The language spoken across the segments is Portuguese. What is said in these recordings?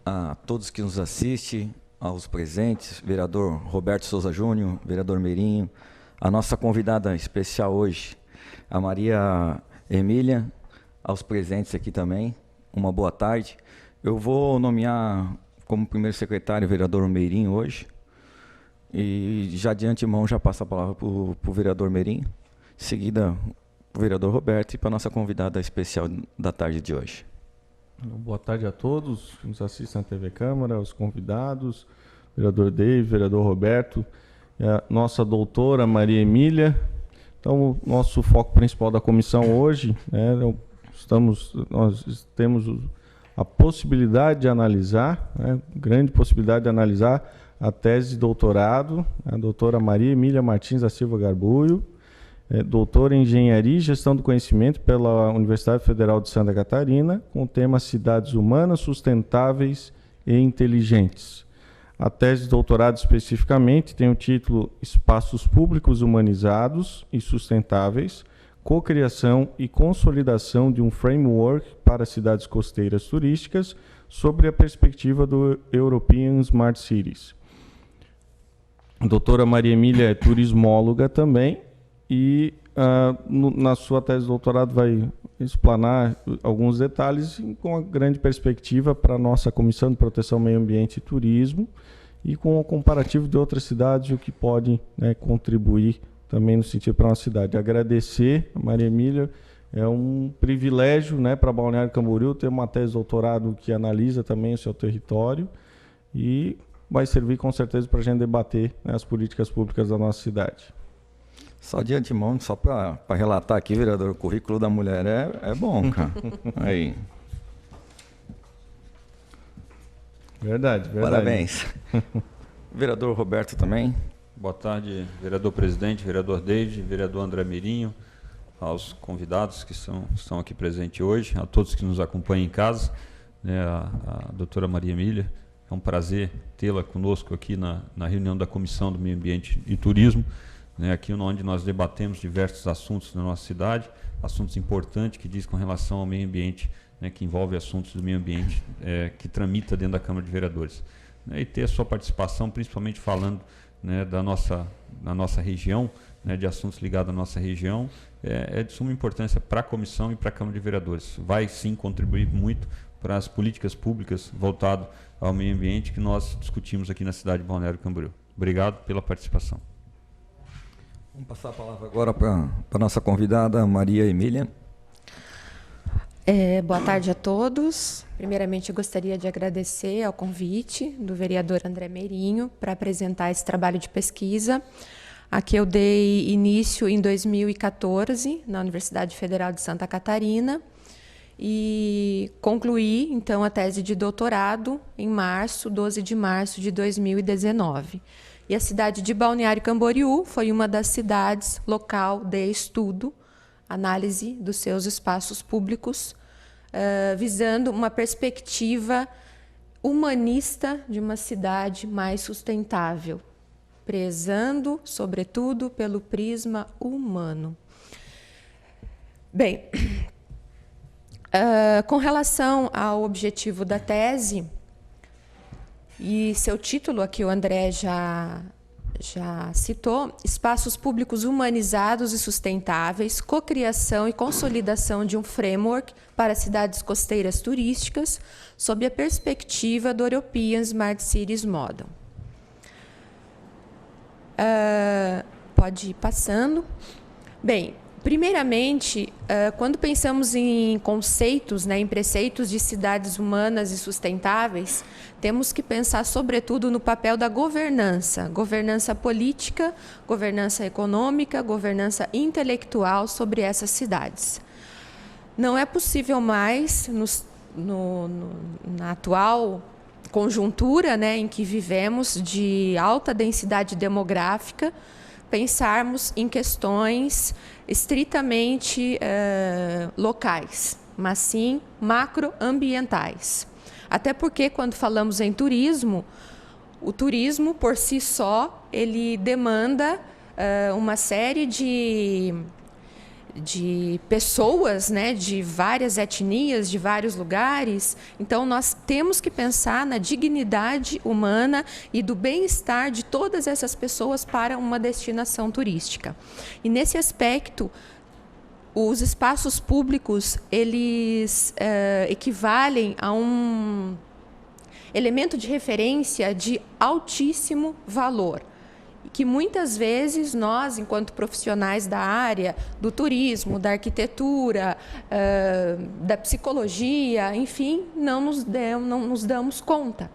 A todos que nos assistem, aos presentes, vereador Roberto Souza Júnior, vereador Meirinho, a nossa convidada especial hoje, a Maria Emília, aos presentes aqui também, uma boa tarde. Eu vou nomear como primeiro secretário o vereador Meirinho hoje, e já de antemão já passo a palavra para o vereador Meirinho, em seguida o vereador Roberto e para a nossa convidada especial da tarde de hoje. Boa tarde a todos que nos assistem na TV Câmara, os convidados, vereador David, vereador Roberto, a nossa doutora Maria Emília. Então, o nosso foco principal da comissão hoje, nós temos a possibilidade de analisar, grande possibilidade de analisar a tese de doutorado, a doutora Maria Emília Martins da Silva Garbuio, doutora em Engenharia e Gestão do Conhecimento pela Universidade Federal de Santa Catarina, com o tema Cidades Humanas, Sustentáveis e Inteligentes. A tese de doutorado especificamente tem o título Espaços Públicos Humanizados e Sustentáveis, Cocriação e Consolidação de um Framework para Cidades Costeiras Turísticas, sobre a perspectiva do European Smart Cities. A doutora Maria Emília é turismóloga também, e na sua tese de doutorado vai explanar alguns detalhes com a grande perspectiva para a nossa Comissão de Proteção ao Meio Ambiente e Turismo e com o comparativo de outras cidades e o que pode contribuir também no sentido para a nossa cidade. Agradecer a Maria Emília, é um privilégio para Balneário Camboriú ter uma tese de doutorado que analisa também o seu território e vai servir com certeza para a gente debater as políticas públicas da nossa cidade. Só de antemão, só para relatar aqui, vereador, o currículo da mulher é bom, cara. Aí. Verdade. Parabéns. Vereador Roberto também. Boa tarde, vereador presidente, vereador David, vereador André Meirinho, aos convidados que estão aqui presentes hoje, a todos que nos acompanham em casa, a doutora Maria Emília. É um prazer tê-la conosco aqui na reunião da Comissão do Meio Ambiente e Turismo, aqui onde nós debatemos diversos assuntos na nossa cidade, assuntos importantes que diz com relação ao meio ambiente, que envolve assuntos do meio ambiente que tramita dentro da Câmara de Vereadores. E ter a sua participação, principalmente falando da nossa região, de assuntos ligados à nossa região, é de suma importância para a Comissão e para a Câmara de Vereadores. Vai sim contribuir muito para as políticas públicas voltadas ao meio ambiente que nós discutimos aqui na cidade de Balneário Camboriú. Obrigado pela participação. Vamos passar a palavra agora para a nossa convidada, Maria Emília. Boa tarde a todos. Primeiramente, eu gostaria de agradecer ao convite do vereador André Meirinho para apresentar esse trabalho de pesquisa, a que eu dei início em 2014, na Universidade Federal de Santa Catarina, e concluí, então, a tese de doutorado em 12 de março de 2019. E a cidade de Balneário Camboriú foi uma das cidades local de estudo, análise dos seus espaços públicos, visando uma perspectiva humanista de uma cidade mais sustentável, prezando, sobretudo, pelo prisma humano. Bem, com relação ao objetivo da tese, e seu título, aqui o André já citou, Espaços Públicos Humanizados e Sustentáveis, Cocriação e Consolidação de um Framework para Cidades Costeiras Turísticas, sob a perspectiva do European Smart Cities Model. Pode ir passando. Bem, primeiramente, quando pensamos em conceitos, em preceitos de cidades humanas e sustentáveis, temos que pensar, sobretudo, no papel da governança política, governança econômica, governança intelectual sobre essas cidades. Não é possível mais, na atual conjuntura em que vivemos, de alta densidade demográfica, pensarmos em questões estritamente locais, mas sim macroambientais. Até porque, quando falamos em turismo, o turismo, por si só, ele demanda uma série de de pessoas, né, de várias etnias, de vários lugares. Então, nós temos que pensar na dignidade humana e do bem-estar de todas essas pessoas para uma destinação turística. E, nesse aspecto, os espaços públicos, eles equivalem a um elemento de referência de altíssimo valor, que muitas vezes nós, enquanto profissionais da área do turismo, da arquitetura, da psicologia, enfim, não nos damos conta.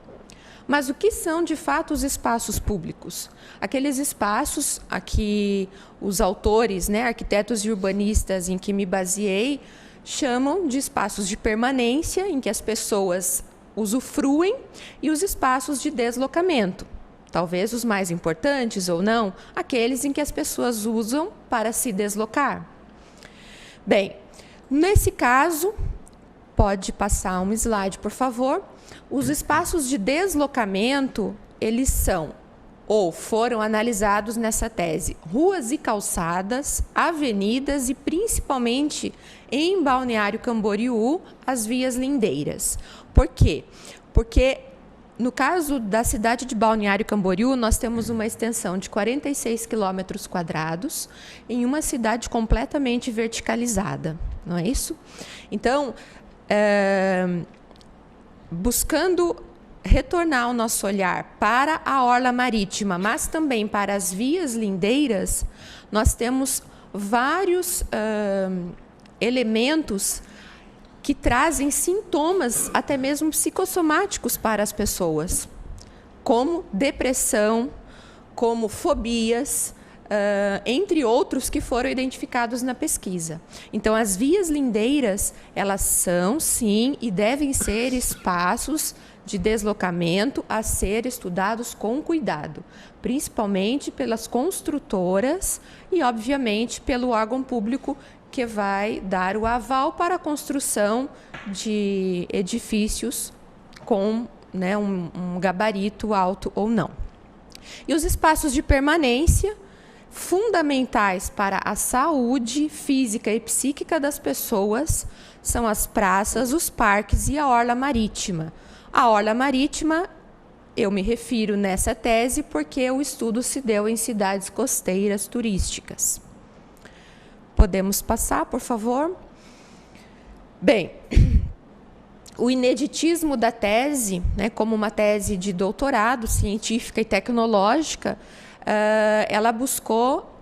Mas o que são, de fato, os espaços públicos? Aqueles espaços a que os autores, né, arquitetos e urbanistas em que me baseei, chamam de espaços de permanência, em que as pessoas usufruem, e os espaços de deslocamento. Talvez os mais importantes ou não, aqueles em que as pessoas usam para se deslocar. Bem, nesse caso, pode passar um slide, por favor. Os espaços de deslocamento, eles são, ou foram analisados nessa tese, ruas e calçadas, avenidas e, principalmente, em Balneário Camboriú, as vias lindeiras. Por quê? Porque no caso da cidade de Balneário Camboriú, nós temos uma extensão de 46 quilômetros quadrados em uma cidade completamente verticalizada, não é isso? Então, buscando retornar o nosso olhar para a orla marítima, mas também para as vias lindeiras, nós temos vários elementos que trazem sintomas, até mesmo psicossomáticos, para as pessoas, como depressão, como fobias, entre outros que foram identificados na pesquisa. Então, as vias lindeiras, elas são, sim, e devem ser espaços de deslocamento a ser estudados com cuidado, principalmente pelas construtoras e, obviamente, pelo órgão público que vai dar o aval para a construção de edifícios com, né, um gabarito alto ou não. E os espaços de permanência, fundamentais para a saúde física e psíquica das pessoas, são as praças, os parques e a orla marítima. A orla marítima, eu me refiro nessa tese porque o estudo se deu em cidades costeiras turísticas. Podemos passar, por favor? Bem, o ineditismo da tese, né, como uma tese de doutorado científica e tecnológica, ela buscou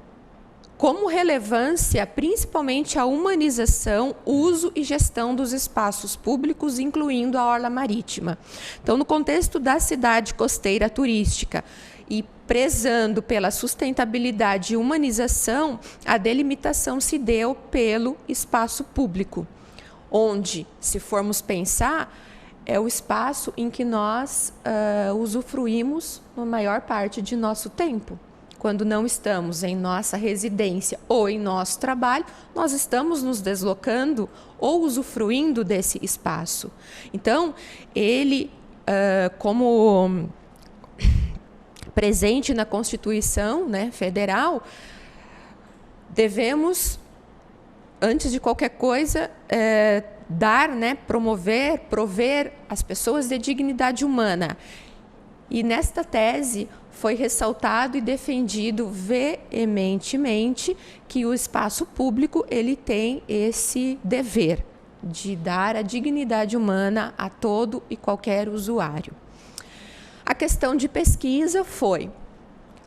como relevância, principalmente, a humanização, uso e gestão dos espaços públicos, incluindo a orla marítima. Então, no contexto da cidade costeira turística e prezando pela sustentabilidade e humanização, a delimitação se deu pelo espaço público, onde, se formos pensar, é o espaço em que nós usufruímos na maior parte de nosso tempo. Quando não estamos em nossa residência ou em nosso trabalho, nós estamos nos deslocando ou usufruindo desse espaço. Então, ele, como presente na Constituição, né, Federal, devemos, antes de qualquer coisa, dar, né, prover as pessoas de dignidade humana. E nesta tese foi ressaltado e defendido veementemente que o espaço público ele tem esse dever de dar a dignidade humana a todo e qualquer usuário. A questão de pesquisa foi: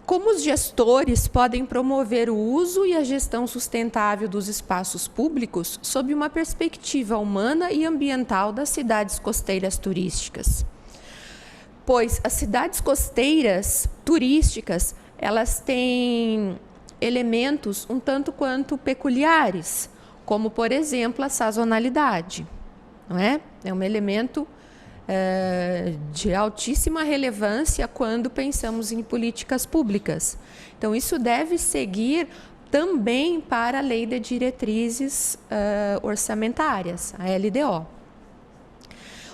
como os gestores podem promover o uso e a gestão sustentável dos espaços públicos sob uma perspectiva humana e ambiental das cidades costeiras turísticas? Pois as cidades costeiras turísticas, elas têm elementos um tanto quanto peculiares, como, por exemplo, a sazonalidade, não é? É um elemento de altíssima relevância quando pensamos em políticas públicas. Então, isso deve seguir também para a Lei de Diretrizes Orçamentárias, a LDO.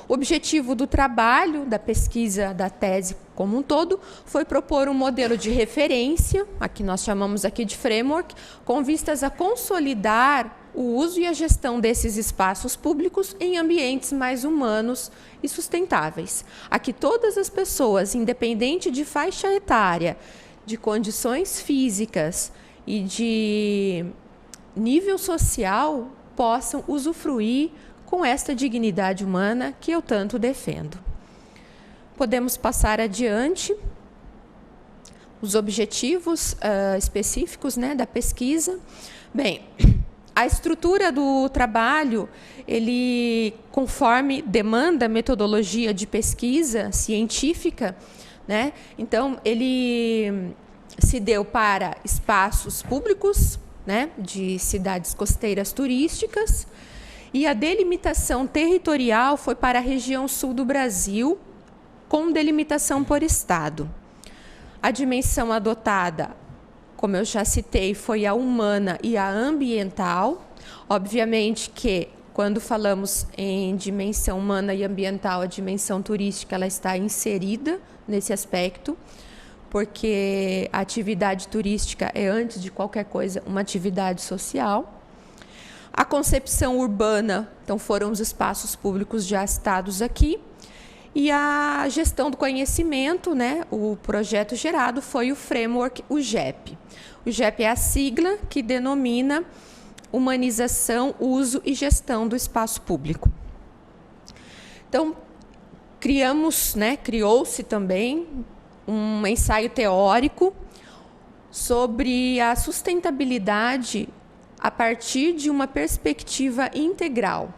O objetivo do trabalho, da pesquisa, da tese como um todo, foi propor um modelo de referência, aqui nós chamamos aqui de framework, com vistas a consolidar o uso e a gestão desses espaços públicos em ambientes mais humanos e sustentáveis. Aqui todas as pessoas, independente de faixa etária, de condições físicas e de nível social, possam usufruir com esta dignidade humana que eu tanto defendo. Podemos passar adiante. Os objetivos específicos, né, da pesquisa. Bem, a estrutura do trabalho, ele, conforme demanda metodologia de pesquisa científica, né, então, ele se deu para espaços públicos, né, de cidades costeiras turísticas, e a delimitação territorial foi para a região sul do Brasil, com delimitação por estado. A dimensão adotada, como eu já citei, foi a humana e a ambiental. Obviamente que, quando falamos em dimensão humana e ambiental, a dimensão turística ela está inserida nesse aspecto, porque a atividade turística é, antes de qualquer coisa, uma atividade social. A concepção urbana, então, foram os espaços públicos já citados aqui. E a gestão do conhecimento, né, o projeto gerado foi o framework, o GEP. O GEP é a sigla que denomina Humanização, Uso e Gestão do Espaço Público. Então, criou-se também um ensaio teórico sobre a sustentabilidade a partir de uma perspectiva integral.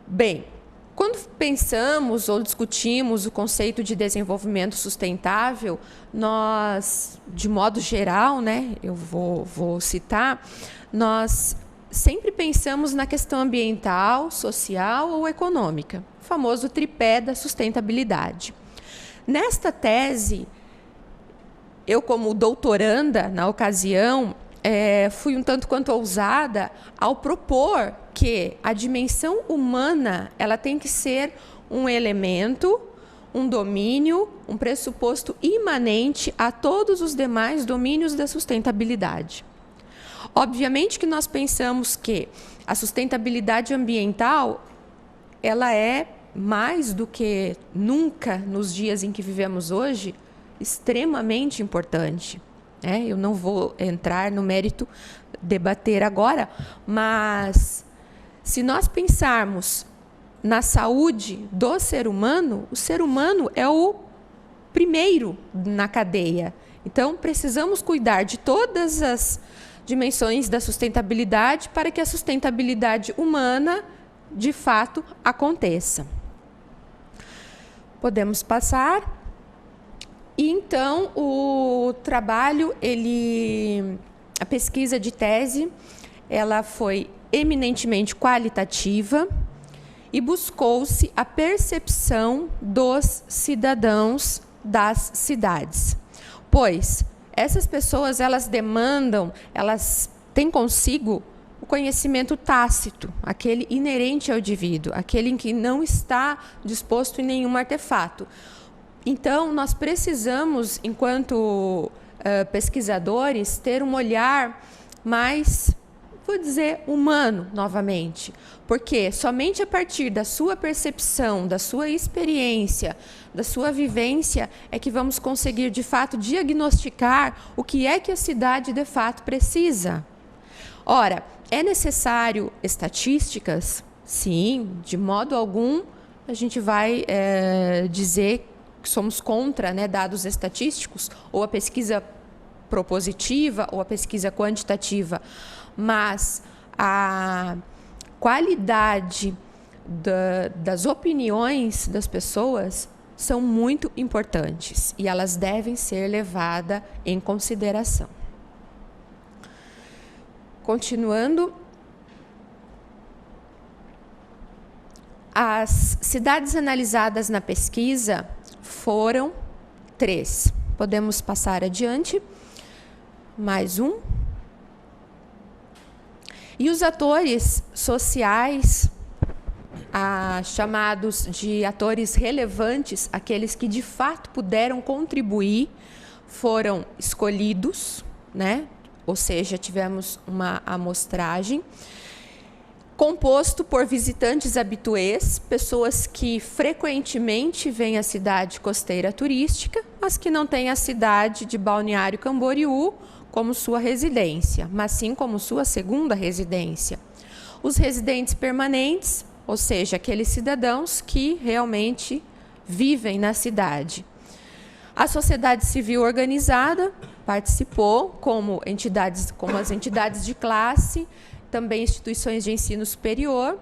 Bem, quando pensamos ou discutimos o conceito de desenvolvimento sustentável, nós, de modo geral, né, eu vou citar, nós sempre pensamos na questão ambiental, social ou econômica, o famoso tripé da sustentabilidade. Nesta tese, eu, como doutoranda na ocasião, fui um tanto quanto ousada ao propor que a dimensão humana ela tem que ser um elemento, um domínio, um pressuposto imanente a todos os demais domínios da sustentabilidade. Obviamente que nós pensamos que a sustentabilidade ambiental ela é, mais do que nunca nos dias em que vivemos hoje, extremamente importante. Eu não vou entrar no mérito, debater agora, mas se nós pensarmos na saúde do ser humano, o ser humano é o primeiro na cadeia. Então, precisamos cuidar de todas as dimensões da sustentabilidade para que a sustentabilidade humana, de fato, aconteça. Podemos passar. E então o trabalho, a pesquisa de tese, ela foi eminentemente qualitativa e buscou-se a percepção dos cidadãos das cidades. Pois essas pessoas, elas têm consigo o conhecimento tácito, aquele inerente ao indivíduo, aquele em que não está disposto em nenhum artefato. Então, nós precisamos, enquanto pesquisadores, ter um olhar mais, vou dizer, humano, novamente. Porque somente a partir da sua percepção, da sua experiência, da sua vivência, é que vamos conseguir, de fato, diagnosticar o que é que a cidade, de fato, precisa. Ora, é necessário estatísticas? Sim, de modo algum a gente vai dizer que somos contra, né, dados estatísticos, ou a pesquisa propositiva, ou a pesquisa quantitativa, mas a qualidade das opiniões das pessoas são muito importantes e elas devem ser levadas em consideração. Continuando, as cidades analisadas na pesquisa foram 3. Podemos passar adiante. Mais um. E os atores sociais chamados de atores relevantes, aqueles que de fato puderam contribuir, foram escolhidos, né? Ou seja, tivemos uma amostragem, composto por visitantes habituês, pessoas que frequentemente vêm à cidade costeira turística, mas que não têm a cidade de Balneário Camboriú como sua residência, mas sim como sua segunda residência. Os residentes permanentes, ou seja, aqueles cidadãos que realmente vivem na cidade. A sociedade civil organizada participou, como as entidades de classe, também instituições de ensino superior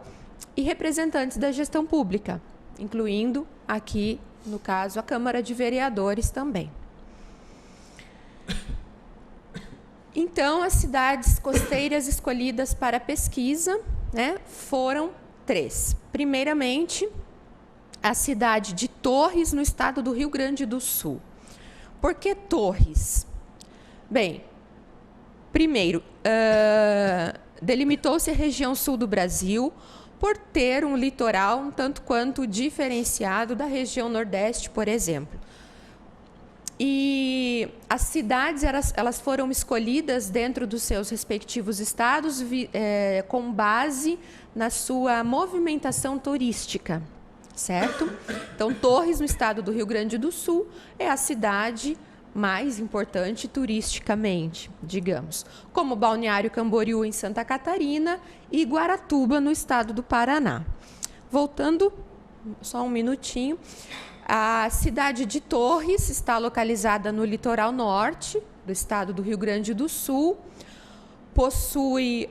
e representantes da gestão pública, incluindo aqui, no caso, a Câmara de Vereadores também. Então, as cidades costeiras escolhidas para a pesquisa, né, foram 3. Primeiramente, a cidade de Torres, no estado do Rio Grande do Sul. Por que Torres? Bem, primeiro, delimitou-se a região sul do Brasil por ter um litoral um tanto quanto diferenciado da região nordeste, por exemplo. E as cidades elas foram escolhidas dentro dos seus respectivos estados com base na sua movimentação turística, certo? Então, Torres, no estado do Rio Grande do Sul, é a cidade mais importante turisticamente, digamos, como Balneário Camboriú, em Santa Catarina, e Guaratuba, no estado do Paraná. Voltando, só um minutinho. A cidade de Torres está localizada no litoral norte do estado do Rio Grande do Sul, possui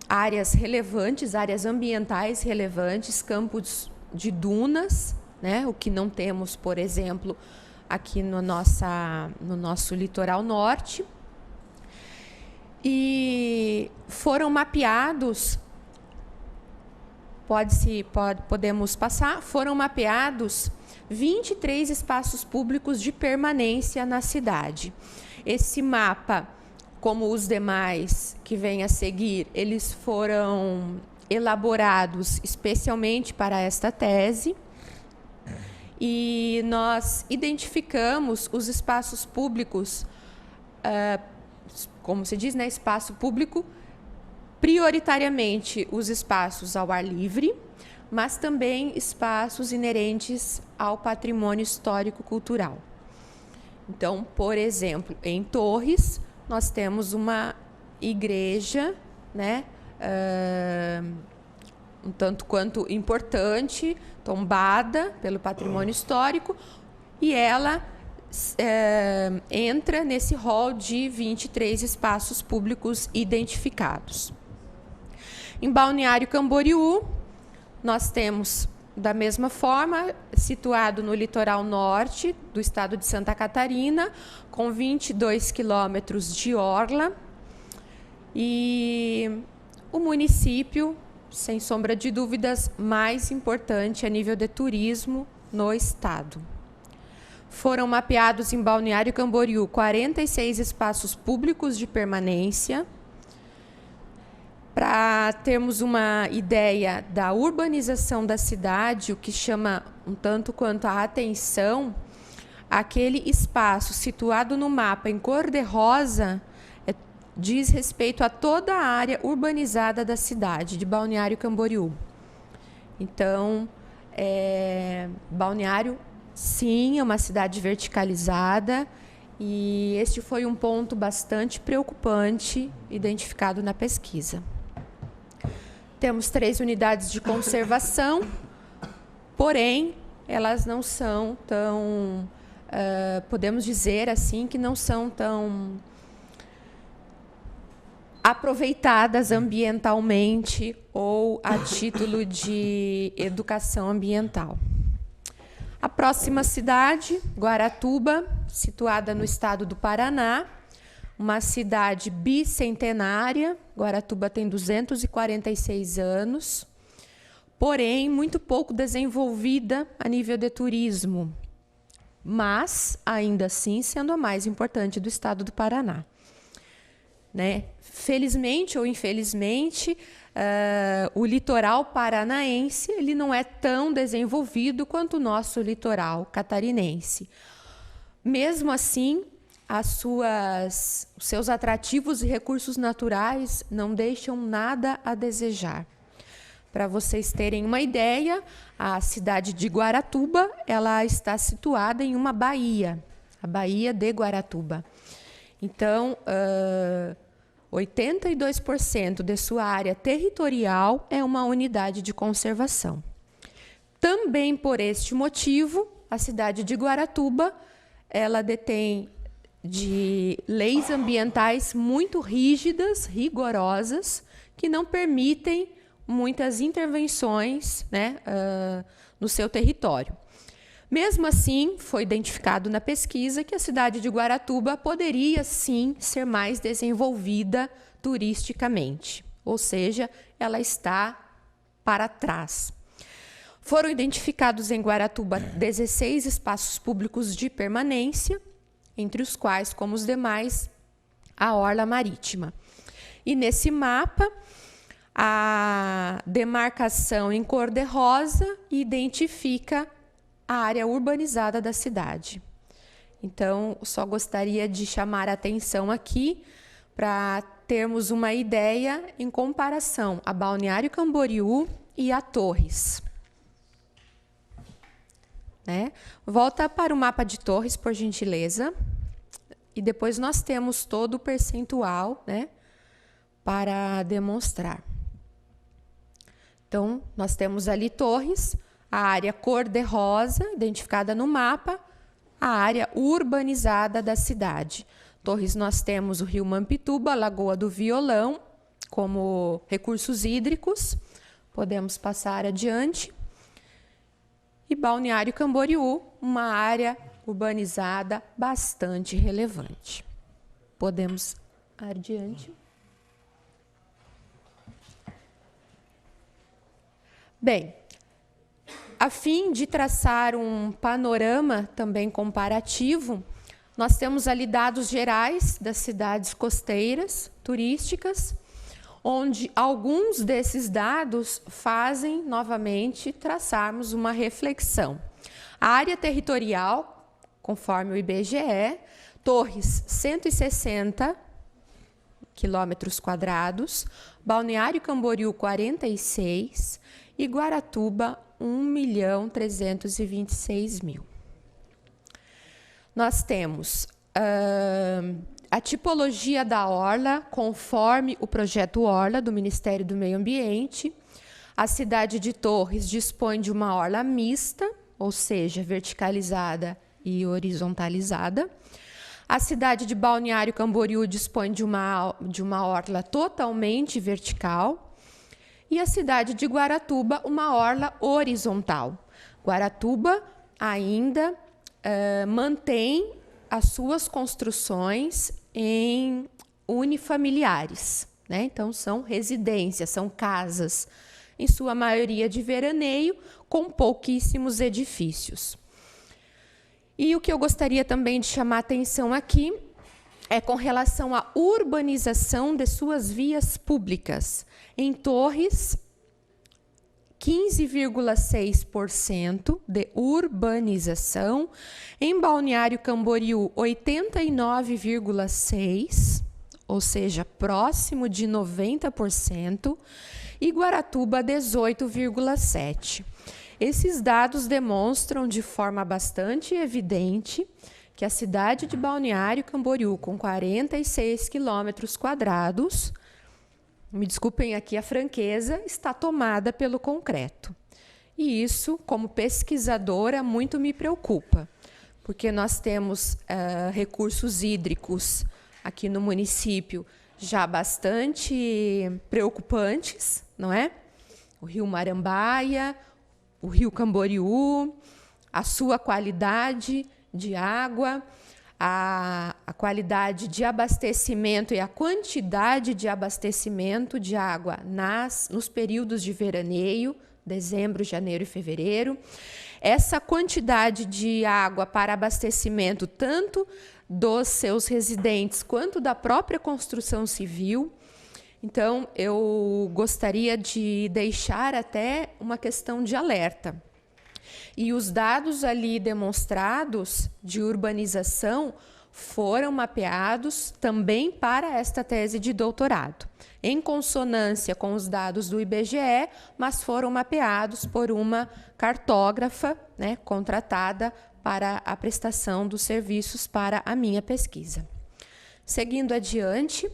áreas relevantes, áreas ambientais relevantes, campos de dunas, né? O que não temos, por exemplo, aqui no nosso litoral norte. E foram mapeados, podemos passar, foram mapeados 23 espaços públicos de permanência na cidade. Esse mapa, como os demais que vêm a seguir, eles foram elaborados especialmente para esta tese. E nós identificamos os espaços públicos, como se diz, né, espaço público, prioritariamente os espaços ao ar livre, mas também espaços inerentes ao patrimônio histórico-cultural. Então, por exemplo, em Torres, nós temos uma igreja, né, um tanto quanto importante, tombada pelo patrimônio histórico, e ela entra nesse rol de 23 espaços públicos identificados. Em Balneário Camboriú, nós temos, da mesma forma, situado no litoral norte do estado de Santa Catarina, com 22 quilômetros de orla, e o município, sem sombra de dúvidas, mais importante a nível de turismo no estado. Foram mapeados em Balneário Camboriú 46 espaços públicos de permanência. Para termos uma ideia da urbanização da cidade, o que chama um tanto quanto a atenção, aquele espaço situado no mapa em cor de rosa diz respeito a toda a área urbanizada da cidade de Balneário Camboriú. Então, Balneário, sim, é uma cidade verticalizada, e este foi um ponto bastante preocupante identificado na pesquisa. Temos 3 unidades de conservação, porém, elas não são tão, podemos dizer assim, que não são tão aproveitadas ambientalmente ou a título de educação ambiental. A próxima cidade, Guaratuba, situada no estado do Paraná, uma cidade bicentenária. Guaratuba tem 246 anos, porém muito pouco desenvolvida a nível de turismo, mas ainda assim sendo a mais importante do estado do Paraná. Né? Felizmente ou infelizmente, o litoral paranaense ele não é tão desenvolvido quanto o nosso litoral catarinense. Mesmo assim, os seus atrativos e recursos naturais não deixam nada a desejar. Para vocês terem uma ideia, a cidade de Guaratuba ela está situada em uma baía, a Baía de Guaratuba. Então, 82% de sua área territorial é uma unidade de conservação. Também por este motivo, a cidade de Guaratuba ela detém de leis ambientais muito rígidas, rigorosas, que não permitem muitas intervenções, né, no seu território. Mesmo assim, foi identificado na pesquisa que a cidade de Guaratuba poderia, sim, ser mais desenvolvida turisticamente, ou seja, ela está para trás. Foram identificados em Guaratuba 16 espaços públicos de permanência, entre os quais, como os demais, a orla marítima. E nesse mapa, a demarcação em cor de rosa identifica a área urbanizada da cidade. Então, só gostaria de chamar a atenção aqui para termos uma ideia em comparação a Balneário Camboriú e a Torres. Né? Volta para o mapa de Torres, por gentileza. E depois nós temos todo o percentual, né, para demonstrar. Então, nós temos ali Torres, a área cor-de-rosa, identificada no mapa, a área urbanizada da cidade. Torres, nós temos o rio Mampituba, a Lagoa do Violão, como recursos hídricos. Podemos passar adiante. E Balneário Camboriú, uma área urbanizada bastante relevante. Podemos adiante. Bem, a fim de traçar um panorama também comparativo, nós temos ali dados gerais das cidades costeiras turísticas, onde alguns desses dados fazem, novamente, traçarmos uma reflexão. A área territorial, conforme o IBGE, Torres, 160 quilômetros quadrados, Balneário Camboriú, 46, e Guaratuba, 1.326.000. Nós temos a tipologia da orla, conforme o projeto Orla do Ministério do Meio Ambiente. A cidade de Torres dispõe de uma orla mista, ou seja, verticalizada e horizontalizada. A cidade de Balneário Camboriú dispõe de uma orla totalmente vertical. E a cidade de Guaratuba, uma orla horizontal. Guaratuba ainda mantém as suas construções em unifamiliares, né? Então, são residências, são casas, em sua maioria de veraneio, com pouquíssimos edifícios. E o que eu gostaria também de chamar a atenção aqui é com relação à urbanização de suas vias públicas. Em Torres, 15,6% de urbanização. Em Balneário Camboriú, 89,6%, ou seja, próximo de 90%. E Guaratuba, 18,7%. Esses dados demonstram de forma bastante evidente que a cidade de Balneário Camboriú, com 46 quilômetros quadrados, me desculpem aqui a franqueza, está tomada pelo concreto. E isso, como pesquisadora, muito me preocupa, porque nós temos recursos hídricos aqui no município já bastante preocupantes, não é? O rio Marambaia, o rio Camboriú, a sua qualidade de água, a qualidade de abastecimento e a quantidade de abastecimento de água nos períodos de veraneio, dezembro, janeiro e fevereiro. Essa quantidade de água para abastecimento tanto dos seus residentes quanto da própria construção civil. Então, eu gostaria de deixar até uma questão de alerta. E os dados ali demonstrados de urbanização foram mapeados também para esta tese de doutorado, em consonância com os dados do IBGE, mas foram mapeados por uma cartógrafa, né, contratada para a prestação dos serviços para a minha pesquisa. Seguindo adiante,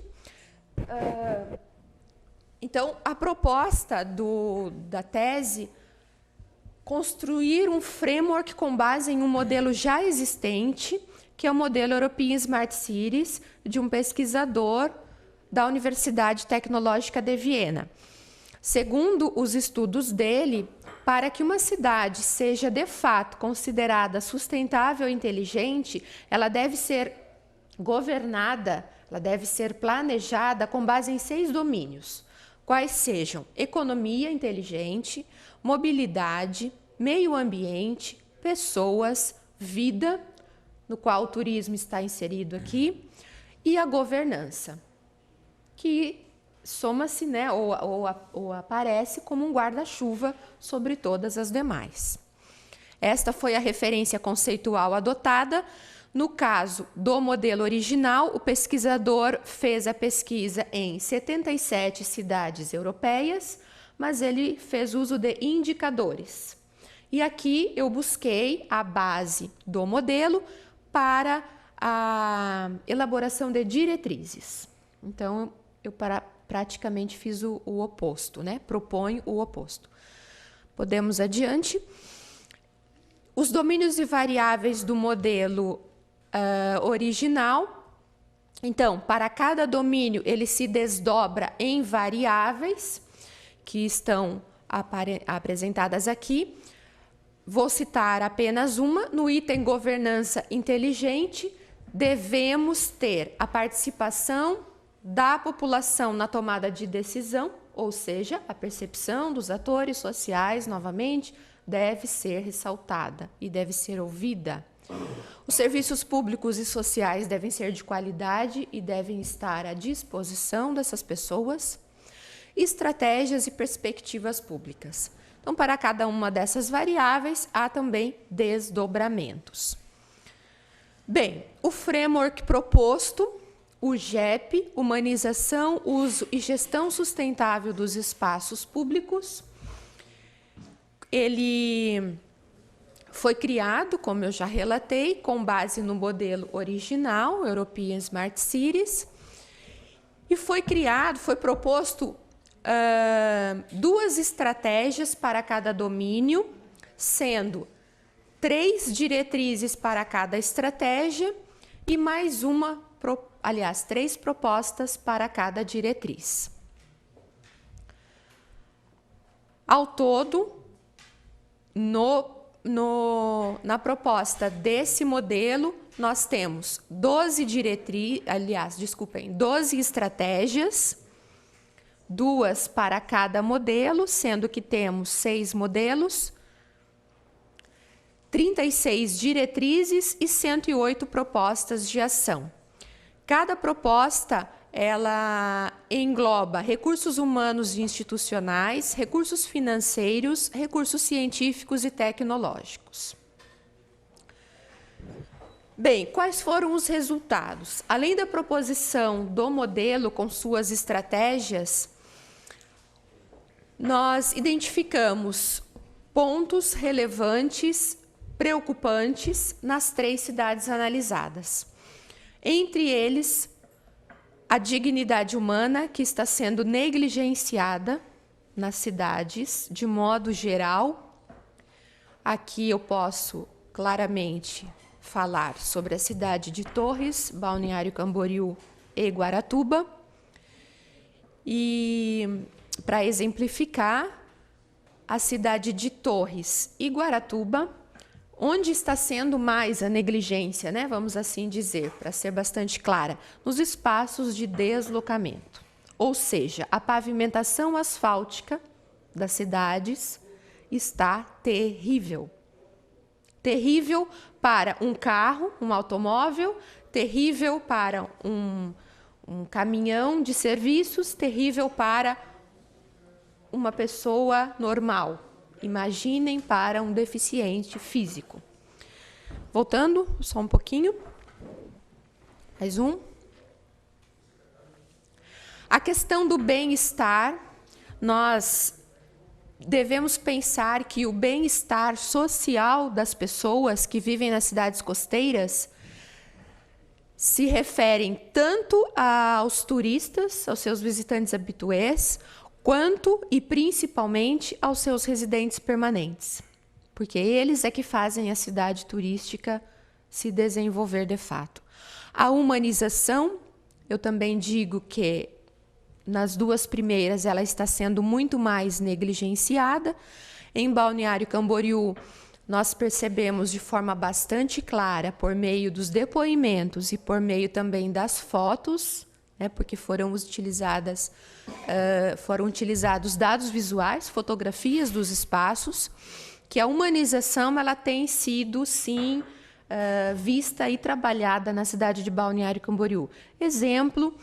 então, a proposta da tese, construir um framework com base em um modelo já existente, que é o modelo European Smart Cities, de um pesquisador da Universidade Tecnológica de Viena. Segundo os estudos dele, para que uma cidade seja de fato considerada sustentável e inteligente, ela deve ser governada, ela deve ser planejada com base em 6 domínios, quais sejam economia inteligente, mobilidade, meio ambiente, pessoas, vida, no qual o turismo está inserido aqui, e a governança, que soma-se, né, ou aparece como um guarda-chuva sobre todas as demais. Esta foi a referência conceitual adotada. No caso do modelo original, o pesquisador fez a pesquisa em 77 cidades europeias, mas ele fez uso de indicadores. E aqui eu busquei a base do modelo para a elaboração de diretrizes. Então, eu praticamente fiz o oposto, né? Proponho o oposto. Podemos adiante. Os domínios e variáveis do modelo original. Então, para cada domínio, ele se desdobra em variáveis que estão apresentadas aqui. Vou citar apenas uma. No item governança inteligente, devemos ter a participação da população na tomada de decisão, ou seja, a percepção dos atores sociais, novamente, deve ser ressaltada e deve ser ouvida. Os serviços públicos e sociais devem ser de qualidade e devem estar à disposição dessas pessoas. Estratégias e perspectivas públicas. Então, para cada uma dessas variáveis, há também desdobramentos. Bem, o framework proposto, o GEP, Humanização, Uso e Gestão Sustentável dos Espaços Públicos, ele foi criado, como eu já relatei, com base no modelo original, European Smart Cities, e foi proposto 2 estratégias para cada domínio, sendo 3 diretrizes para cada estratégia e mais 3 propostas para cada diretriz. Ao todo, na proposta desse modelo, nós temos 12 estratégias, 2 para cada modelo, sendo que temos 6 modelos, 36 diretrizes e 108 propostas de ação. Cada proposta, ela engloba recursos humanos e institucionais, recursos financeiros, recursos científicos e tecnológicos. Bem, quais foram os resultados? Além da proposição do modelo com suas estratégias, nós identificamos pontos relevantes, preocupantes nas 3 cidades analisadas. Entre eles, a dignidade humana, que está sendo negligenciada nas cidades, de modo geral. Aqui eu posso claramente falar sobre a cidade de Torres, Balneário Camboriú e Guaratuba. E, para exemplificar, a cidade de Torres e Guaratuba, onde está sendo mais a negligência, né? Vamos assim dizer, para ser bastante clara, nos espaços de deslocamento. Ou seja, a pavimentação asfáltica das cidades está terrível. Terrível para um carro, um automóvel, terrível para um caminhão de serviços terrível para uma pessoa normal. Imaginem para um deficiente físico. Voltando só um pouquinho. Mais um. A questão do bem-estar, nós devemos pensar que o bem-estar social das pessoas que vivem nas cidades costeiras se referem tanto aos turistas, aos seus visitantes habitués, quanto e principalmente aos seus residentes permanentes, porque eles é que fazem a cidade turística se desenvolver de fato. A humanização, eu também digo que nas duas primeiras ela está sendo muito mais negligenciada. Em Balneário Camboriú, nós percebemos de forma bastante clara, por meio dos depoimentos e por meio também das fotos, né, porque foram utilizados dados visuais, fotografias dos espaços, que a humanização ela tem sido, sim, vista e trabalhada na cidade de Balneário Camboriú. Exemplo,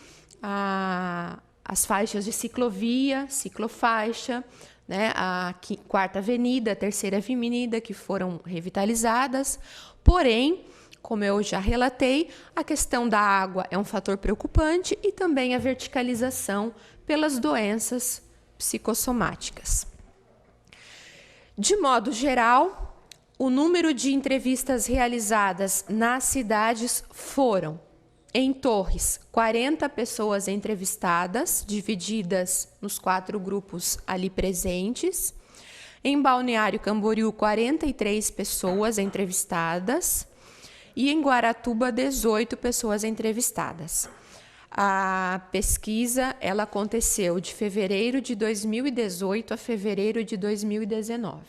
as faixas de ciclovia, ciclofaixa, né, a 4ª Avenida, a 3ª Avenida, que foram revitalizadas. Porém, como eu já relatei, a questão da água é um fator preocupante e também a verticalização pelas doenças psicossomáticas. De modo geral, o número de entrevistas realizadas nas cidades foram: em Torres, 40 pessoas entrevistadas, divididas nos 4 grupos ali presentes. Em Balneário Camboriú, 43 pessoas entrevistadas. E em Guaratuba, 18 pessoas entrevistadas. A pesquisa ela aconteceu de fevereiro de 2018 a fevereiro de 2019.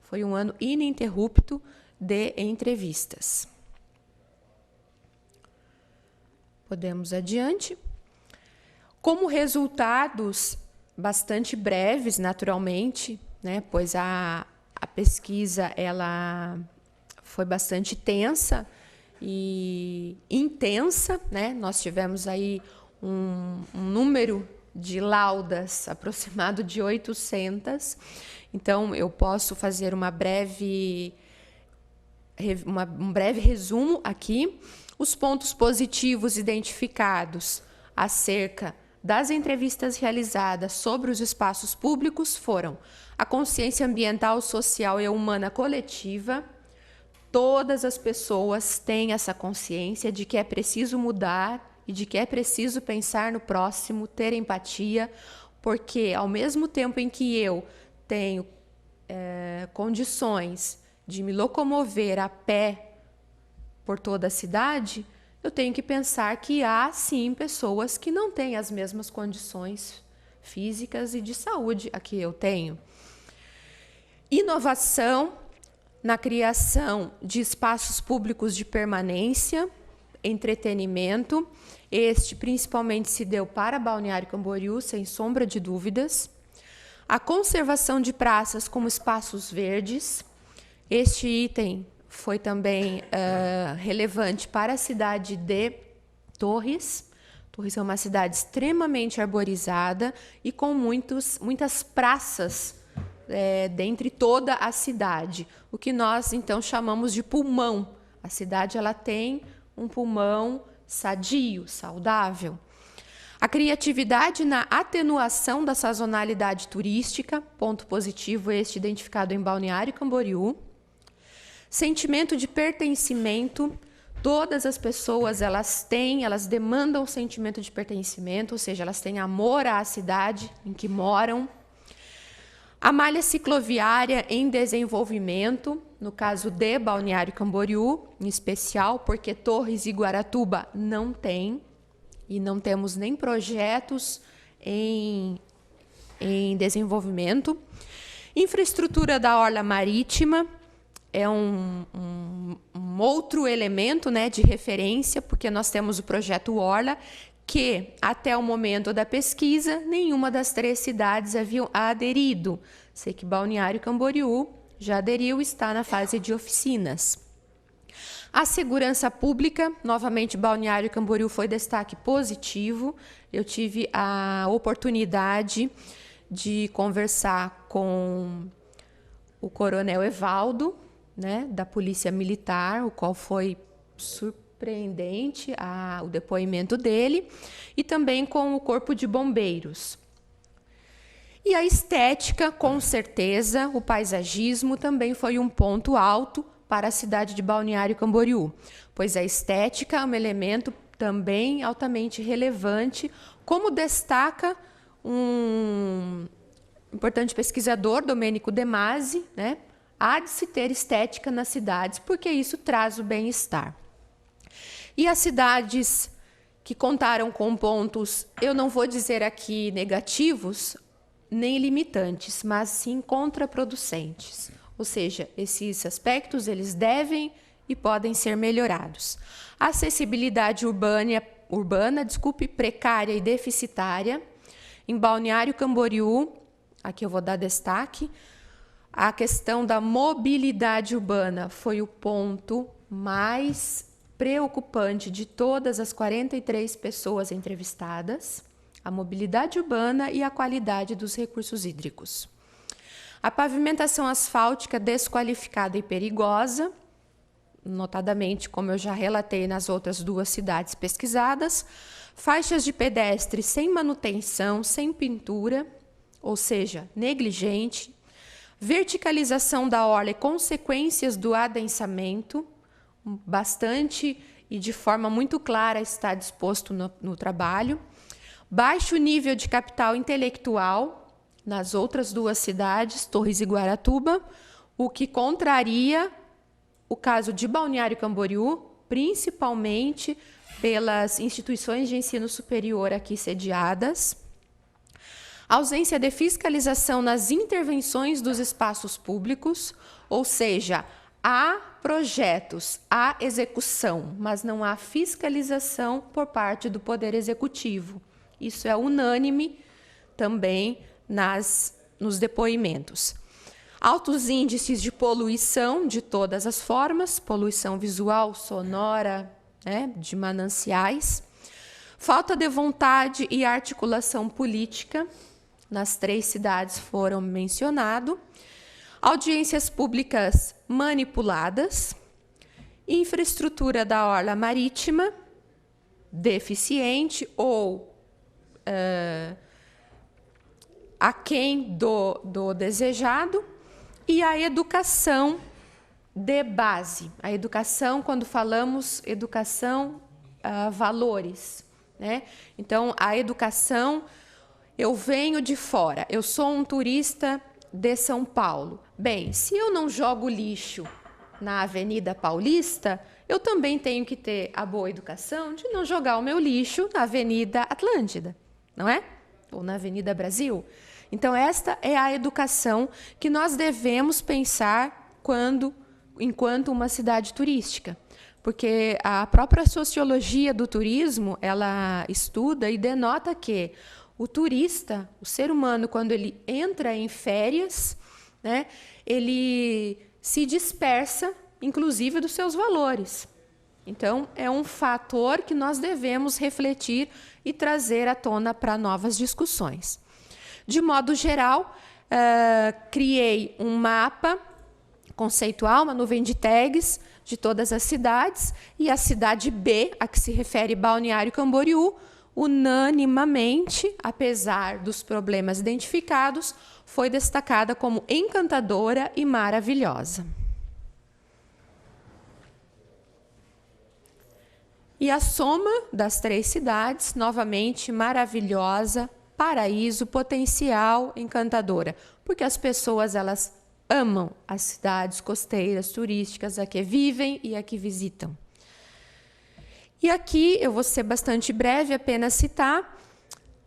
Foi um ano ininterrupto de entrevistas. Podemos adiante. Como resultados bastante breves, naturalmente, né, pois a pesquisa ela foi bastante tensa e intensa, né? Nós tivemos aí um número de laudas aproximado de 800. Então, eu posso fazer um breve resumo aqui. Os pontos positivos identificados acerca das entrevistas realizadas sobre os espaços públicos foram a consciência ambiental, social e humana coletiva. Todas as pessoas têm essa consciência de que é preciso mudar e de que é preciso pensar no próximo, ter empatia, porque ao mesmo tempo em que eu tenho condições de me locomover a pé por toda a cidade, eu tenho que pensar que há, sim, pessoas que não têm as mesmas condições físicas e de saúde a que eu tenho. Inovação na criação de espaços públicos de permanência, entretenimento. Este principalmente se deu para Balneário Camboriú, sem sombra de dúvidas. A conservação de praças como espaços verdes. Este item foi também relevante para a cidade de Torres. Torres é uma cidade extremamente arborizada e com muitas praças dentre toda a cidade, o que nós então chamamos de pulmão. A cidade ela tem um pulmão sadio, saudável. A criatividade na atenuação da sazonalidade turística, ponto positivo este identificado em Balneário Camboriú. Sentimento de pertencimento, todas as pessoas elas demandam o sentimento de pertencimento, ou seja, elas têm amor à cidade em que moram. A malha cicloviária em desenvolvimento, no caso de Balneário Camboriú, em especial, porque Torres e Guaratuba não tem, e não temos nem projetos em desenvolvimento. Infraestrutura da orla marítima é um outro elemento, né, de referência, porque nós temos o projeto Orla, que, até o momento da pesquisa, nenhuma das 3 cidades haviam aderido. Sei que Balneário Camboriú já aderiu e está na fase de oficinas. A segurança pública, novamente, Balneário Camboriú foi destaque positivo. Eu tive a oportunidade de conversar com o coronel Evaldo, né, da Polícia Militar, o qual foi surpreendente o depoimento dele, e também com o Corpo de Bombeiros. E a estética, com certeza, o paisagismo também foi um ponto alto para a cidade de Balneário Camboriú, pois a estética é um elemento também altamente relevante, como destaca um importante pesquisador, Domênico De Masi, né? Há de se ter estética nas cidades, porque isso traz o bem-estar. E as cidades que contaram com pontos, eu não vou dizer aqui negativos, nem limitantes, mas sim contraproducentes. Ou seja, esses aspectos eles devem e podem ser melhorados. A acessibilidade urbana, precária e deficitária. Em Balneário Camboriú, aqui eu vou dar destaque, a questão da mobilidade urbana foi o ponto mais preocupante de todas as 43 pessoas entrevistadas. A mobilidade urbana e a qualidade dos recursos hídricos. A pavimentação asfáltica desqualificada e perigosa, notadamente, como eu já relatei nas outras 2 cidades pesquisadas, faixas de pedestre sem manutenção, sem pintura, ou seja, negligente, verticalização da orla e consequências do adensamento, bastante e de forma muito clara está disposto no trabalho, baixo nível de capital intelectual nas outras 2 cidades, Torres e Guaratuba, o que contraria o caso de Balneário Camboriú, principalmente pelas instituições de ensino superior aqui sediadas. Ausência de fiscalização nas intervenções dos espaços públicos, ou seja, há projetos, há execução, mas não há fiscalização por parte do Poder Executivo. Isso é unânime também nos depoimentos. Altos índices de poluição de todas as formas, poluição visual, sonora, né, de mananciais. Falta de vontade e articulação política, nas 3 cidades foram mencionados. Audiências públicas manipuladas. Infraestrutura da orla marítima deficiente ou aquém do desejado, e a educação de base. A educação, quando falamos educação, valores, né? Então, a educação, eu venho de fora, eu sou um turista de São Paulo. Bem, se eu não jogo lixo na Avenida Paulista, eu também tenho que ter a boa educação de não jogar o meu lixo na Avenida Atlântida, não é? Ou na Avenida Brasil. Então, esta é a educação que nós devemos pensar enquanto uma cidade turística. Porque a própria sociologia do turismo, ela estuda e denota que o turista, o ser humano, quando ele entra em férias, né, ele se dispersa, inclusive, dos seus valores. Então, é um fator que nós devemos refletir e trazer à tona para novas discussões. De modo geral, criei um mapa conceitual, uma nuvem de tags de todas as cidades, e a cidade B, a que se refere Balneário Camboriú, unanimamente, apesar dos problemas identificados, foi destacada como encantadora e maravilhosa. E a soma das 3 cidades, novamente, maravilhosa, paraíso, potencial, encantadora. Porque as pessoas, elas amam as cidades costeiras, turísticas, a que vivem e a que visitam. E aqui eu vou ser bastante breve, apenas citar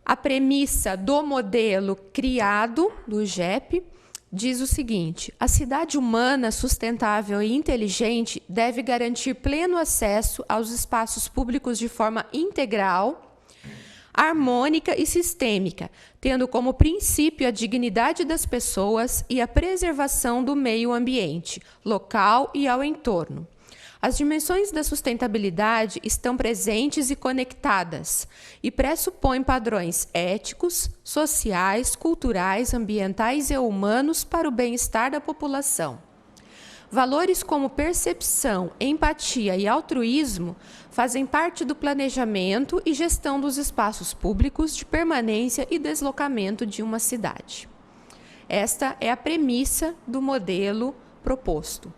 a premissa do modelo criado do IGEP, diz o seguinte: a cidade humana, sustentável e inteligente deve garantir pleno acesso aos espaços públicos de forma integral, harmônica e sistêmica, tendo como princípio a dignidade das pessoas e a preservação do meio ambiente, local e ao entorno. As dimensões da sustentabilidade estão presentes e conectadas e pressupõem padrões éticos, sociais, culturais, ambientais e humanos para o bem-estar da população. Valores como percepção, empatia e altruísmo fazem parte do planejamento e gestão dos espaços públicos de permanência e deslocamento de uma cidade. Esta é a premissa do modelo proposto.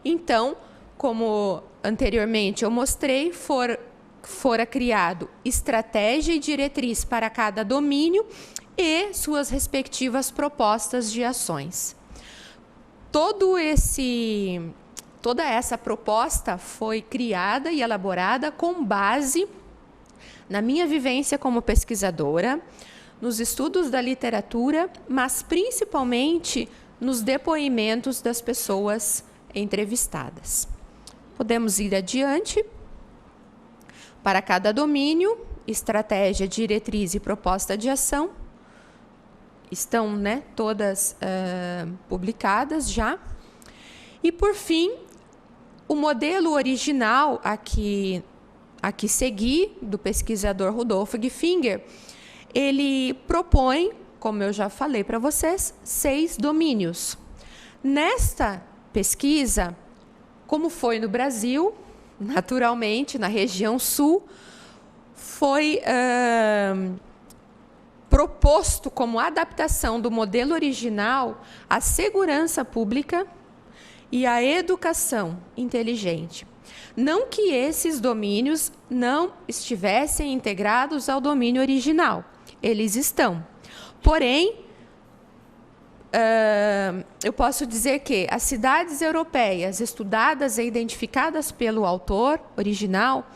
Então, como anteriormente eu mostrei, fora criado estratégia e diretriz para cada domínio e suas respectivas propostas de ações. Toda essa proposta foi criada e elaborada com base na minha vivência como pesquisadora, nos estudos da literatura, mas principalmente nos depoimentos das pessoas entrevistadas. Podemos ir adiante. Para cada domínio, estratégia, diretriz e proposta de ação estão, todas publicadas já. E, por fim, o modelo original a que segui, do pesquisador Rudolf Gifinger, ele propõe, como eu já falei para vocês, 6 domínios. Nesta pesquisa, como foi no Brasil, naturalmente, na região sul, foi proposto como adaptação do modelo original a segurança pública e a educação inteligente. Não que esses domínios não estivessem integrados ao domínio original, eles estão. Porém, eu posso dizer que as cidades europeias estudadas e identificadas pelo autor original,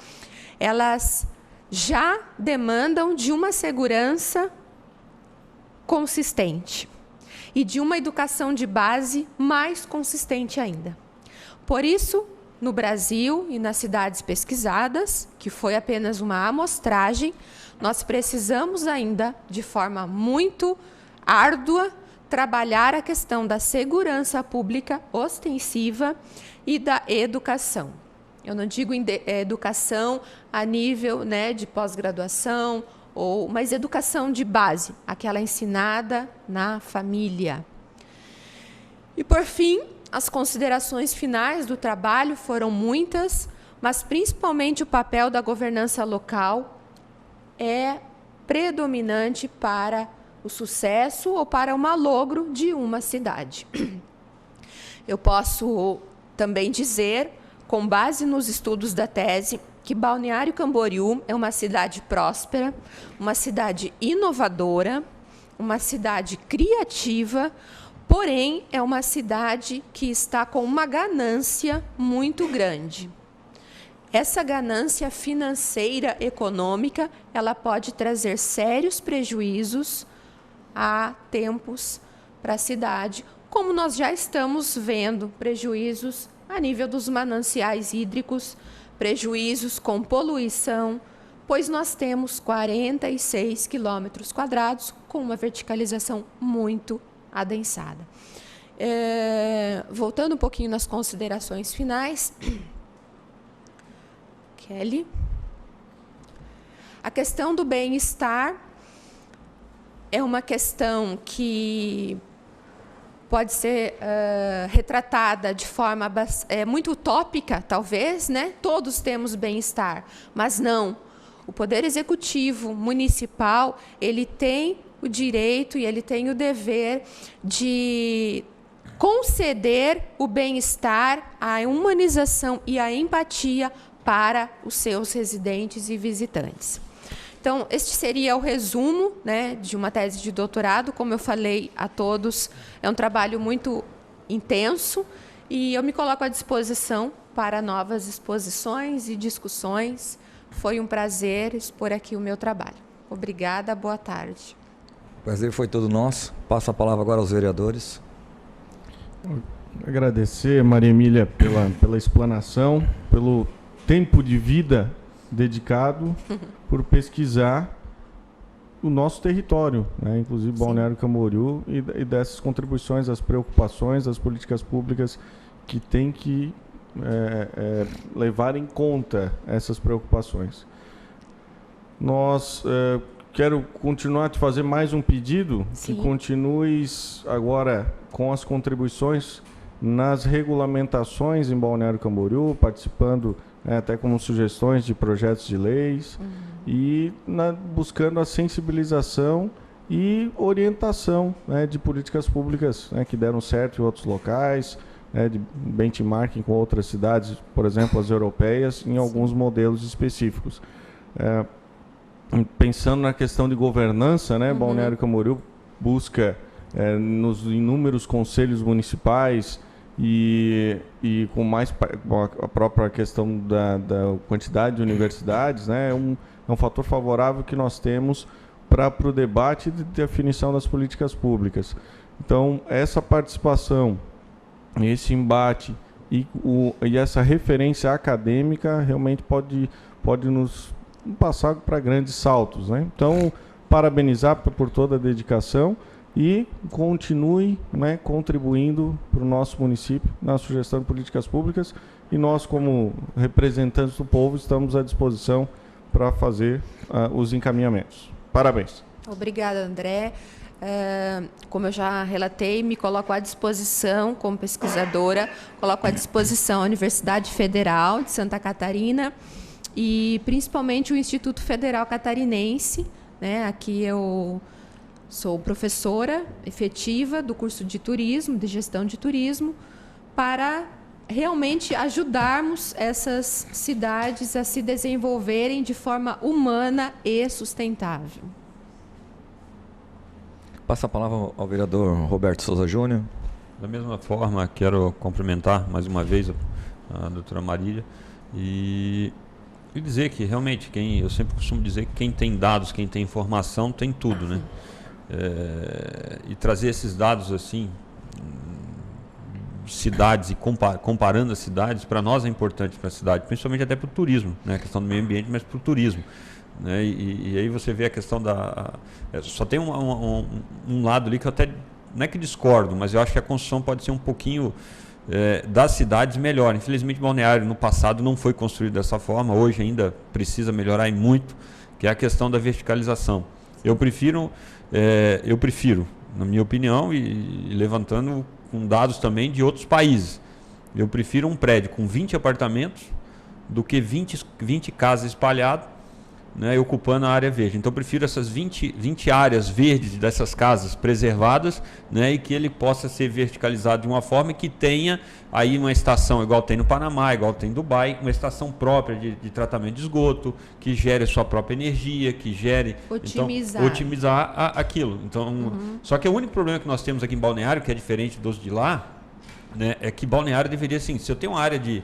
elas já demandam de uma segurança consistente e de uma educação de base mais consistente ainda. Por isso, no Brasil e nas cidades pesquisadas, que foi apenas uma amostragem, nós precisamos ainda, de forma muito árdua, trabalhar a questão da segurança pública ostensiva e da educação. Eu não digo educação a nível de pós-graduação, mas educação de base, aquela ensinada na família. E, por fim, as considerações finais do trabalho foram muitas, mas principalmente o papel da governança local é predominante para o sucesso ou para o malogro de uma cidade. Eu posso também dizer, com base nos estudos da tese, que Balneário Camboriú é uma cidade próspera, uma cidade inovadora, uma cidade criativa, porém é uma cidade que está com uma ganância muito grande. Essa ganância financeira, econômica, ela pode trazer sérios prejuízos há tempos para a cidade, como nós já estamos vendo prejuízos a nível dos mananciais hídricos, prejuízos com poluição, pois nós temos 46 quilômetros quadrados com uma verticalização muito adensada. Voltando um pouquinho nas considerações finais, Kelly, a questão do bem-estar é uma questão que pode ser retratada de forma muito utópica, talvez, Todos temos bem-estar, mas não. O Poder Executivo Municipal, ele tem o direito e ele tem o dever de conceder o bem-estar, a humanização e a empatia para os seus residentes e visitantes. Então, este seria o resumo de uma tese de doutorado. Como eu falei a todos, é um trabalho muito intenso e eu me coloco à disposição para novas exposições e discussões. Foi um prazer expor aqui o meu trabalho. Obrigada, boa tarde. O prazer foi todo nosso. Passo a palavra agora aos vereadores. Agradecer, Maria Emília, pela explanação, pelo tempo de vida dedicado por pesquisar o nosso território, inclusive Balneário Camboriú, e dessas contribuições, as preocupações, as políticas públicas que tem que levar em conta essas preocupações. Quero continuar a te fazer mais um pedido. Sim. Que continues agora com as contribuições nas regulamentações em Balneário Camboriú, participando até como sugestões de projetos de leis, e buscando a sensibilização e orientação, né, de políticas públicas, né, que deram certo em outros locais, né, de benchmarking com outras cidades, por exemplo, as europeias, em alguns modelos específicos. Pensando na questão de governança, né, Balneário Camboriú busca nos inúmeros conselhos municipais e com a própria questão da quantidade de universidades, né, é um fator favorável que nós temos para o debate de definição das políticas públicas. Então, essa participação, esse embate e essa referência acadêmica realmente pode nos passar para grandes saltos, né? Então, parabenizar por toda a dedicação e continue, né, contribuindo para o nosso município na sugestão de políticas públicas, e nós, como representantes do povo, estamos à disposição para fazer os encaminhamentos. Parabéns. Obrigada, André. Como eu já relatei, me coloco à disposição como pesquisadora, coloco à disposição a Universidade Federal de Santa Catarina e principalmente o Instituto Federal Catarinense, né? Aqui eu sou professora efetiva do curso de turismo, de gestão de turismo, para realmente ajudarmos essas cidades a se desenvolverem de forma humana e sustentável. Passa a palavra ao vereador Roberto Souza Júnior. Da mesma forma, quero cumprimentar mais uma vez a doutora Marília e dizer que realmente, eu sempre costumo dizer que quem tem dados, quem tem informação, tem tudo, né? E trazer esses dados assim, cidades e comparando as cidades, para nós é importante para a cidade, principalmente até para o turismo, né? A questão do meio ambiente, mas para o turismo, né? E aí você vê a questão só tem um lado ali que eu até não é que discordo, mas eu acho que a construção pode ser um pouquinho das cidades melhor. Infelizmente, Balneário no passado não foi construído dessa forma, hoje ainda precisa melhorar e muito, que é a questão da verticalização. Eu prefiro, na minha opinião, e levantando com dados também de outros países, eu prefiro um prédio com 20 apartamentos do que 20 casas espalhadas, né, ocupando a área verde. Então eu prefiro essas 20 áreas verdes dessas casas preservadas, né, e que ele possa ser verticalizado de uma forma que tenha aí uma estação igual tem no Panamá, igual tem em Dubai, uma estação própria de tratamento de esgoto, que gere a sua própria energia, que gere... Otimizar aquilo. Então, só que o único problema que nós temos aqui em Balneário, que é diferente dos de lá, né, é que Balneário deveria, assim, se eu tenho uma área de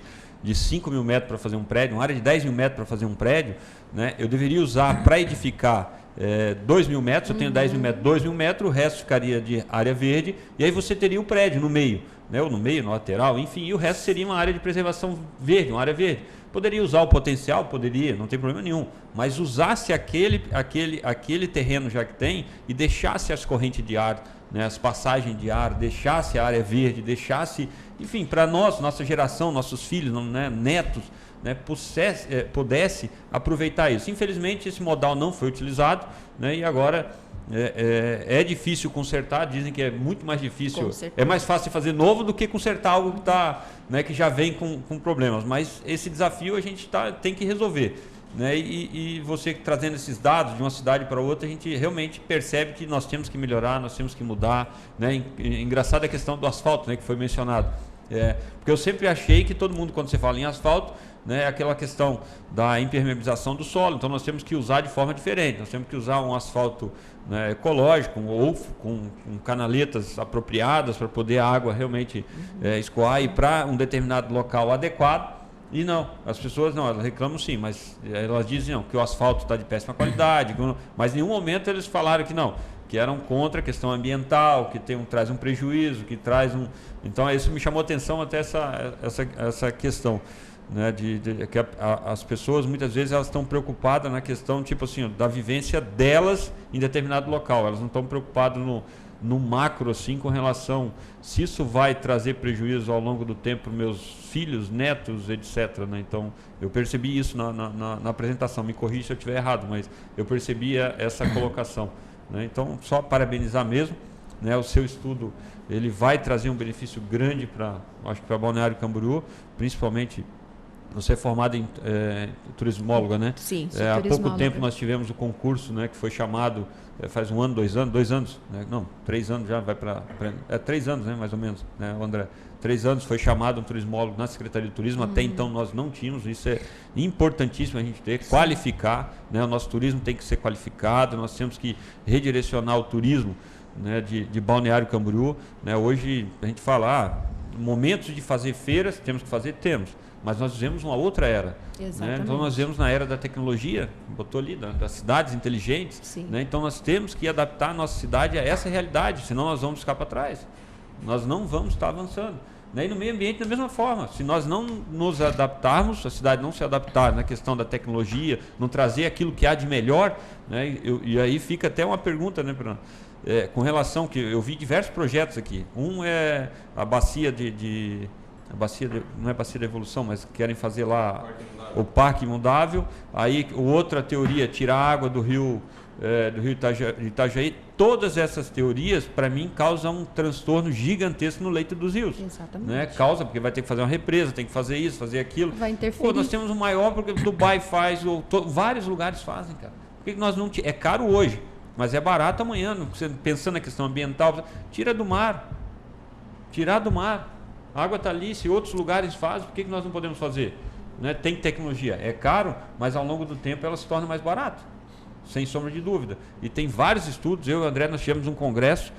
5 mil metros para fazer um prédio, uma área de 10 mil metros para fazer um prédio, né, eu deveria usar para edificar 2 mil metros, eu tenho 10 mil metros, 2 mil metros, o resto ficaria de área verde, e aí você teria o prédio no meio, né, ou no meio, no lateral, enfim, e o resto seria uma área de preservação verde, uma área verde. Poderia usar o potencial? Poderia, não tem problema nenhum, mas usasse aquele terreno já que tem e deixasse as correntes de ar, né, as passagens de ar, deixasse a área verde, deixasse, enfim, para nós, nossa geração, nossos filhos, né, netos, né, pudesse aproveitar isso. Infelizmente, esse modal não foi utilizado, né, e agora é difícil consertar, dizem que é muito mais difícil, é mais fácil fazer novo do que consertar algo que, né, que já vem com problemas, mas esse desafio a gente tem que resolver. Né, e você trazendo esses dados de uma cidade para outra, a gente realmente percebe que nós temos que melhorar, nós temos que mudar, né? Engraçada a questão do asfalto, né, que foi mencionado, porque eu sempre achei que todo mundo, quando você fala em asfalto, né, é aquela questão da impermeabilização do solo, então nós temos que usar de forma diferente, nós temos que usar um asfalto, né, ecológico ou com canaletas apropriadas para poder a água realmente escoar e para um determinado local adequado. E não, as pessoas não, elas reclamam sim, mas elas dizem não, que o asfalto está de péssima qualidade, mas em nenhum momento eles falaram que não, que eram contra a questão ambiental, que traz um prejuízo, que traz um... Então isso me chamou a atenção até essa questão, né, que as pessoas muitas vezes elas estão preocupadas na questão tipo assim, da vivência delas em determinado local, elas não estão preocupadas no macro, assim, com relação se isso vai trazer prejuízo ao longo do tempo para meus filhos, netos, etc. Né? Então, eu percebi isso na apresentação. Me corrija se eu estiver errado, mas eu percebi essa colocação. Né? Então, só parabenizar mesmo. Né? O seu estudo ele vai trazer um benefício grande para Balneário Camboriú, principalmente. Você é formada em turismóloga, né? Sim, sou há pouco turismóloga. tempo nós tivemos o concurso, né, que foi chamado, faz 1 ano, 2 anos, né? Não, 3 anos já vai para... 3 anos, né, mais ou menos, né, André? 3 anos foi chamado um turismólogo na Secretaria de Turismo, até então nós não tínhamos, isso é importantíssimo a gente ter, qualificar, né? O nosso turismo tem que ser qualificado, nós temos que redirecionar o turismo, né, de Balneário Camboriú, né? Hoje a gente fala, momentos de fazer feiras, temos que fazer, temos. Mas nós vivemos uma outra era. Né? Então nós vivemos na era da tecnologia, botou ali, das cidades inteligentes. Né? Então nós temos que adaptar a nossa cidade a essa realidade, senão nós vamos ficar para trás. Nós não vamos estar avançando. Né? E no meio ambiente da mesma forma. Se nós não nos adaptarmos, a cidade não se adaptar na questão da tecnologia, não trazer aquilo que há de melhor, né? E aí fica até uma pergunta, né, com relação que eu vi diversos projetos aqui. Um é a bacia não é bacia da evolução, mas querem fazer lá o parque imundável. Aí outra teoria, tirar a água do rio Itajaí. Todas essas teorias, para mim, causam um transtorno gigantesco no leito dos rios. Exatamente. Né? Causa, porque vai ter que fazer uma represa, tem que fazer isso, fazer aquilo. Vai interferir. Nós temos o maior, porque Dubai faz, vários lugares fazem, cara. Por que nós não... É caro hoje, mas é barato amanhã. Você pensando na questão ambiental, tira do mar. Tirar do mar. A água está ali, se outros lugares fazem, por que nós não podemos fazer? Né? Tem tecnologia, é caro, mas ao longo do tempo ela se torna mais barata, sem sombra de dúvida. E tem vários estudos, eu e o André, nós tivemos um congresso,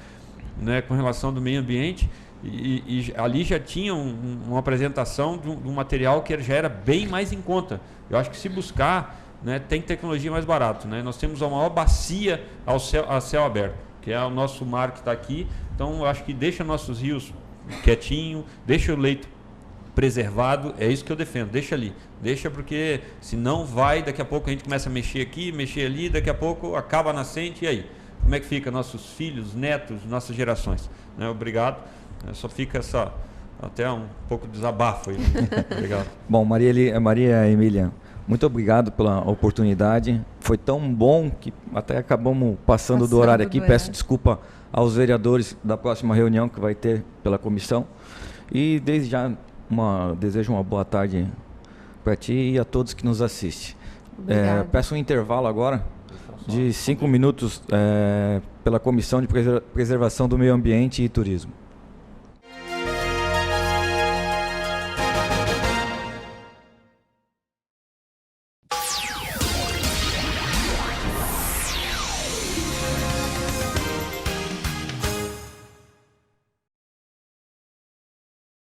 né, com relação do meio ambiente, e ali já tinha uma apresentação de um material que já era bem mais em conta. Eu acho que se buscar, né, tem tecnologia mais barata. Né? Nós temos a maior bacia a céu aberto, que é o nosso mar que está aqui, então eu acho que deixa nossos rios quietinho, deixa o leito preservado, é isso que eu defendo, deixa ali, deixa, porque senão daqui a pouco a gente começa a mexer aqui, mexer ali, daqui a pouco acaba a nascente, e aí? Como é que fica nossos filhos, netos, nossas gerações? Né? Obrigado, só fica até um pouco de desabafo aí. Obrigado. Bom, Maria Emília, muito obrigado pela oportunidade, foi tão bom que até acabamos passando do horário aqui, peço desculpa aos vereadores da próxima reunião que vai ter pela comissão. E desde já desejo uma boa tarde para ti e a todos que nos assistem. Peço um intervalo agora de 5 minutos pela Comissão de Preservação do Meio Ambiente e Turismo.